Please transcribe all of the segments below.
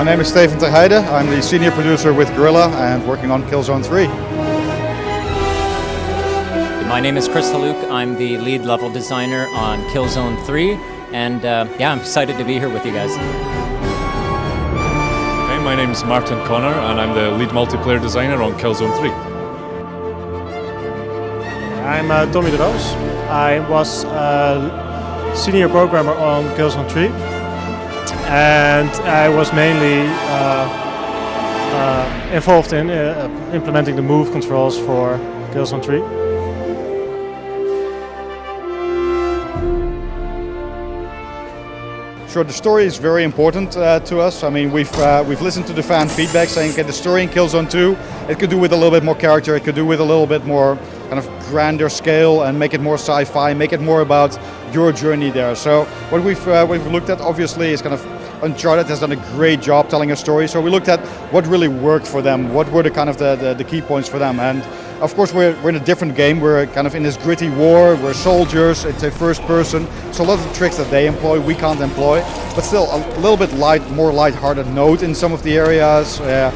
My name is Steven ter Heide. I'm the senior producer with Guerilla and working on Killzone 3. My name is Chris Haluk. I'm the lead level designer on Killzone 3, and I'm excited to be here with you guys. Hey, my name is Machern Connor, and I'm the lead multiplayer designer on Killzone 3. I'm Tommy de Roos. I was senior programmer on Killzone 3, and I was mainly involved in implementing the move controls for Killzone 3. Sure, the story is very important to us. I mean, we've listened to the fan feedback saying, okay, the story in Killzone 2, it could do with a little bit more character, it could do with a little bit more kind of grander scale and make it more sci-fi, make it more about your journey there. So what we've looked at obviously is kind of Uncharted has done a great job telling a story. So we looked at what really worked for them, what were the kind of the key points for them. And of course we're in a different game, we're kind of in this gritty war, we're soldiers, it's a first person. So a lot of the tricks that they employ, we can't employ. But still a little bit more light-hearted note in some of the areas, a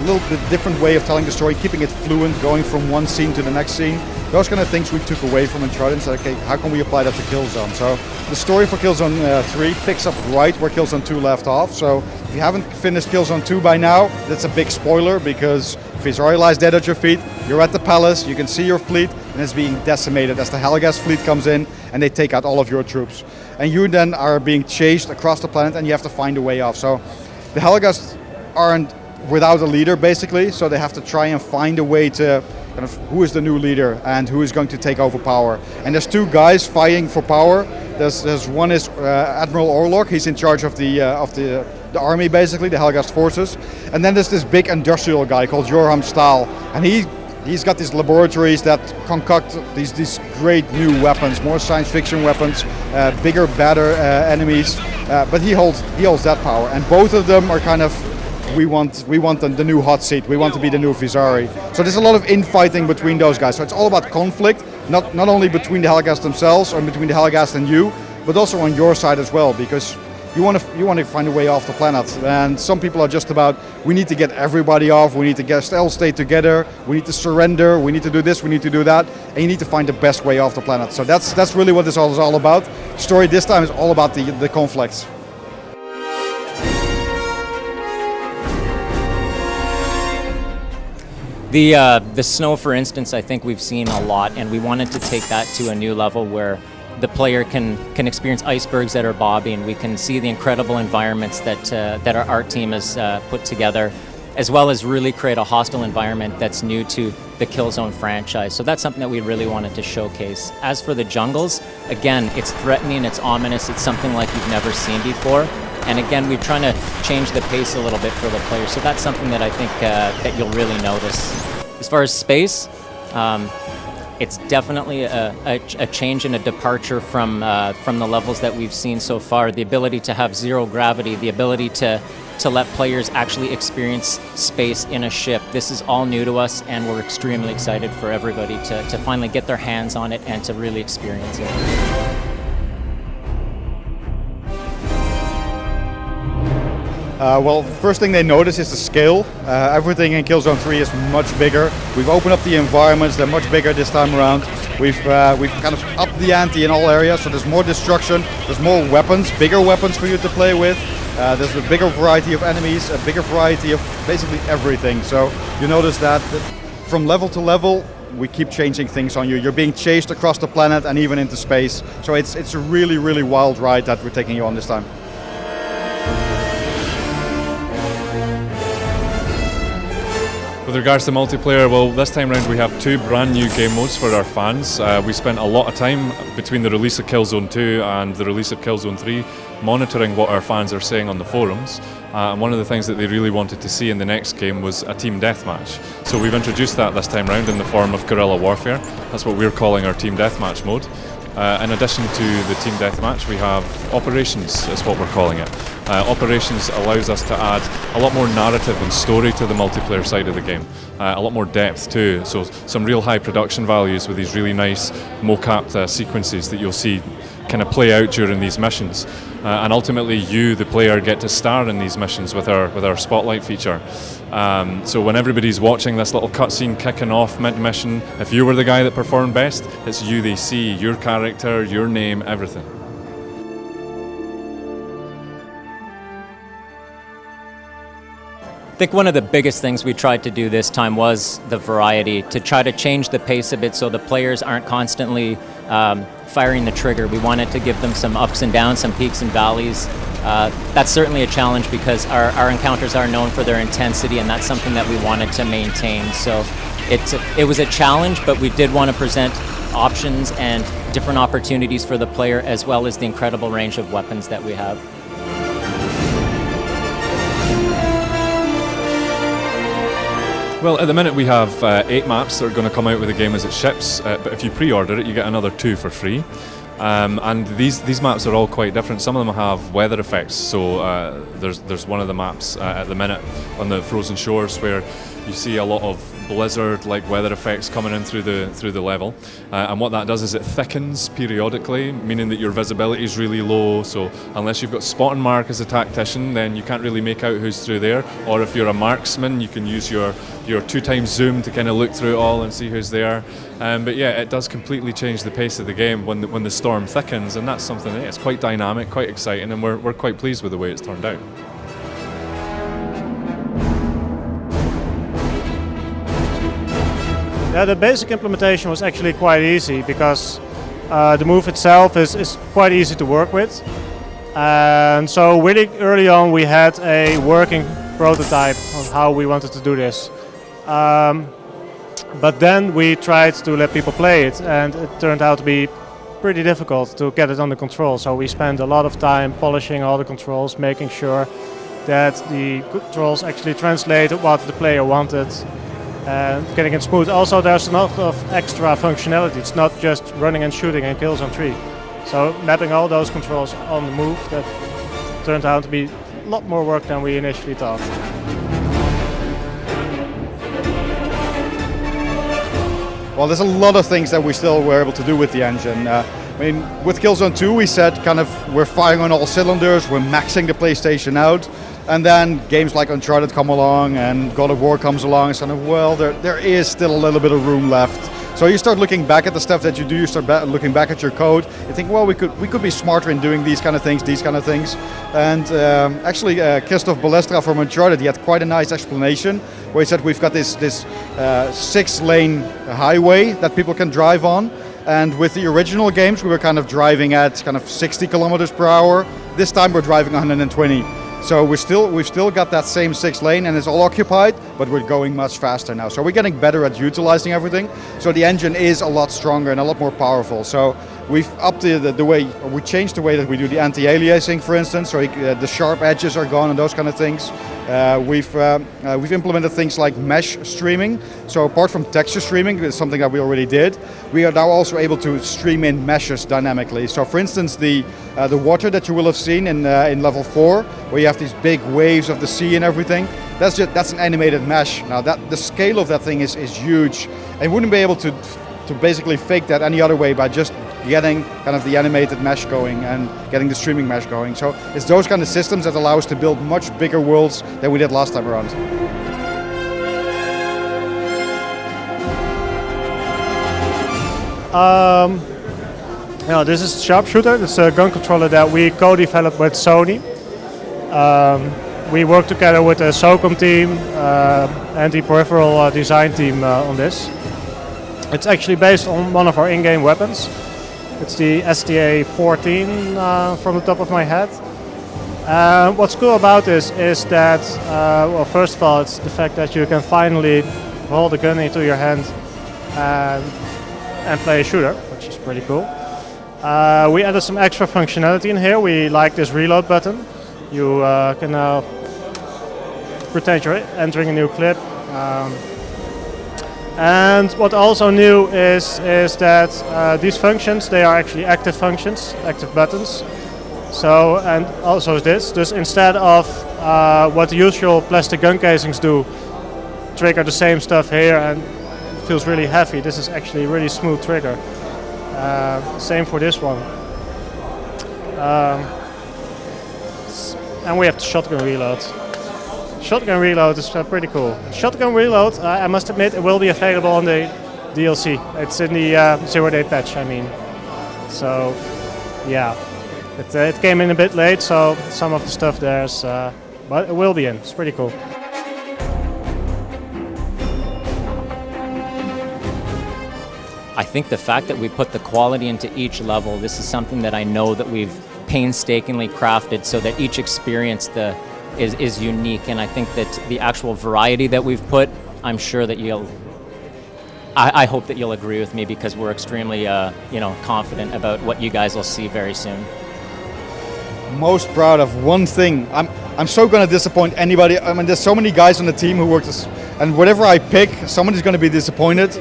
little bit different way of telling the story, keeping it fluent, going from one scene to the next scene. Those kind of things we took away from Uncharted and said, okay, how can we apply that to Killzone? So the story for Killzone 3 picks up right where Killzone 2 left off. So if you haven't finished Killzone 2 by now, that's a big spoiler, because Visory lies dead at your feet, you're at the palace, you can see your fleet, and it's being decimated as the Helghast fleet comes in and they take out all of your troops. And you then are being chased across the planet and you have to find a way off. So the Helghast aren't without a leader basically, so they have to try and find a way to kind of who is the new leader and who is going to take over power. And there's two guys fighting for power. There's one is Admiral Orlok. He's in charge of the army basically, the Helghast forces. And then there's this big industrial guy called Jorham Stahl, and he's got these laboratories that concoct these great new weapons, more science fiction weapons, bigger, better enemies. But he holds that power, and both of them are kind of. We want the new hot seat. We want to be the new Visory. So there's a lot of infighting between those guys. So it's all about conflict, not only between the Helghast themselves or between the Helghast and you, but also on your side as well, because you want to find a way off the planet. And some people are just about, we need to get everybody off. We need to all stay together. We need to surrender. We need to do this. We need to do that. And you need to find the best way off the planet. So that's really what this all is all about. Story this time is all about the conflicts. The snow, for instance, I think we've seen a lot, and we wanted to take that to a new level where the player can experience icebergs that are bobbing. We can see the incredible environments that our art team has put together, as well as really create a hostile environment that's new to the Killzone franchise. So that's something that we really wanted to showcase. As for the jungles, again, it's threatening, it's ominous, it's something like you've never seen before. And again, we're trying to change the pace a little bit for the player. So that's something that I think that you'll really notice. As far as space, it's definitely a change and a departure from the levels that we've seen so far. The ability to have zero gravity, the ability to let players actually experience space in a ship. This is all new to us, and we're extremely excited for everybody to finally get their hands on it and to really experience it. Well, first thing they notice is the scale. Everything in Killzone 3 is much bigger. We've opened up the environments, they're much bigger this time around. We've kind of upped the ante in all areas, so there's more destruction, there's more weapons, bigger weapons for you to play with. There's a bigger variety of enemies, a bigger variety of basically everything. So you notice that from level to level, we keep changing things on you. You're being chased across the planet and even into space. So it's a really, really wild ride that we're taking you on this time. With regards to multiplayer, well, this time around we have two brand new game modes for our fans. We spent a lot of time between the release of Killzone 2 and the release of Killzone 3 monitoring what our fans are saying on the forums. And one of the things that they really wanted to see in the next game was a team deathmatch. So we've introduced that this time round in the form of guerrilla warfare. That's what we're calling our team deathmatch mode. In addition to the team deathmatch, we have operations, is what we're calling it. Operations allows us to add a lot more narrative and story to the multiplayer side of the game, a lot more depth too, so some real high production values with these really nice mocapped sequences that you'll see kind of play out during these missions, and ultimately you, the player, get to star in these missions with our spotlight feature. So when everybody's watching this little cutscene kicking off mid-mission, if you were the guy that performed best, it's you they see, your character, your name, everything. I think one of the biggest things we tried to do this time was the variety, to try to change the pace a bit so the players aren't constantly firing the trigger. We wanted to give them some ups and downs, some peaks and valleys. That's certainly a challenge because our encounters are known for their intensity, and that's something that we wanted to maintain. So it was a challenge, but we did want to present options and different opportunities for the player, as well as the incredible range of weapons that we have. Well, at the minute we have 8 maps that are going to come out with the game as it ships, but if you pre-order it, you get another 2 for free. And these maps are all quite different. Some of them have weather effects. So there's one of the maps at the minute on the frozen shores where you see a lot of blizzard-like weather effects coming in through the level, and what that does is it thickens periodically, meaning that your visibility is really low. So unless you've got spot and mark as a tactician, then you can't really make out who's through there. Or if you're a marksman, you can use your 2x zoom to kind of look through it all and see who's there. But yeah, it does completely change the pace of the game when the storm thickens, and that's something that it's quite dynamic, quite exciting, and we're quite pleased with the way it's turned out. Yeah, the basic implementation was actually quite easy because the move itself is quite easy to work with. And so really early on we had a working prototype on how we wanted to do this. But then we tried to let people play it, and it turned out to be pretty difficult to get it under control. So we spent a lot of time polishing all the controls, making sure that the controls actually translated what the player wanted, and getting it smooth. Also, there's a lot of extra functionality. It's not just running and shooting in Killzone 3. So mapping all those controls on the move, that turned out to be a lot more work than we initially thought. Well, there's a lot of things that we still were able to do with the engine. I mean, with Killzone 2, we said we're firing on all cylinders, we're maxing the PlayStation out, and then games like Uncharted come along and God of War comes along, and well, there is still a little bit of room left. So you start looking back at the stuff that you do, you start looking back at your code, you think, well, we could be smarter in doing these kind of things. And actually, Christoph Balestra from Uncharted, he had quite a nice explanation where he said we've got this 6-lane highway that people can drive on. And with the original games, we were kind of driving at 60 kilometers per hour. This time we're driving 120. So we've still got that same 6-lane, and it's all occupied, but we're going much faster now. So we're getting better at utilizing everything. So the engine is a lot stronger and a lot more powerful. So we've upped the way, we changed the way that we do the anti-aliasing, for instance. So the sharp edges are gone and those kind of things. We've implemented things like mesh streaming. So apart from texture streaming, it's something that we already did, we are now also able to stream in meshes dynamically. So for instance, the water that you will have seen in level 4, where you have these big waves of the sea and everything, that's an animated mesh. Now the scale of that thing is huge, and you wouldn't be able to basically fake that any other way by just getting the animated mesh going and getting the streaming mesh going. So it's those kind of systems that allow us to build much bigger worlds than we did last time around. This is Sharpshooter. It's a gun controller that we co-developed with Sony. We work together with the SOCOM team and the peripheral design team on this. It's actually based on one of our in-game weapons. It's the STA-14 from the top of my head. What's cool about this is that, well, first of all, it's the fact that you can finally hold a gun into your hand and play a shooter, which is pretty cool. We added some extra functionality in here. We like this reload button. You can now pretend you're entering a new clip. And what also new is that these functions, they are actually active functions, active buttons. So, and also this, just instead of what the usual plastic gun casings do, trigger the same stuff here and it feels really heavy. This is actually a really smooth trigger. Same for this one. And we have the shotgun reload. Shotgun reload is pretty cool. Shotgun reload, I must admit, it will be available on the DLC. It's in the 0-day patch, I mean. So, yeah. It came in a bit late, so some of the stuff there's, but it will be in. It's pretty cool. I think the fact that we put the quality into each level, this is something that I know that we've painstakingly crafted so that each experience is unique, and I think that the actual variety that we've put, I'm sure that I hope that you'll agree with me, because we're extremely confident about what you guys will see very soon. Most proud of one thing. I'm so going to disappoint anybody. I mean, there's so many guys on the team who work this, and whatever I pick, somebody's going to be disappointed.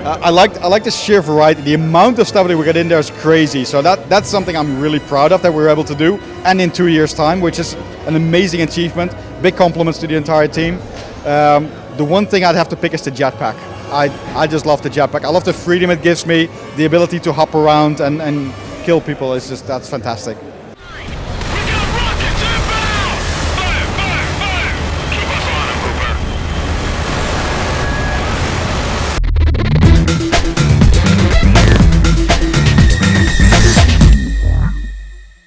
I like the sheer variety. The amount of stuff that we get in there is crazy. So that's something I'm really proud of that we're able to do, and in 2 years' time, which is an amazing achievement. Big compliments to the entire team. The one thing I'd have to pick is the jetpack. I just love the jetpack. I love the freedom it gives me, the ability to hop around and kill people. That's fantastic.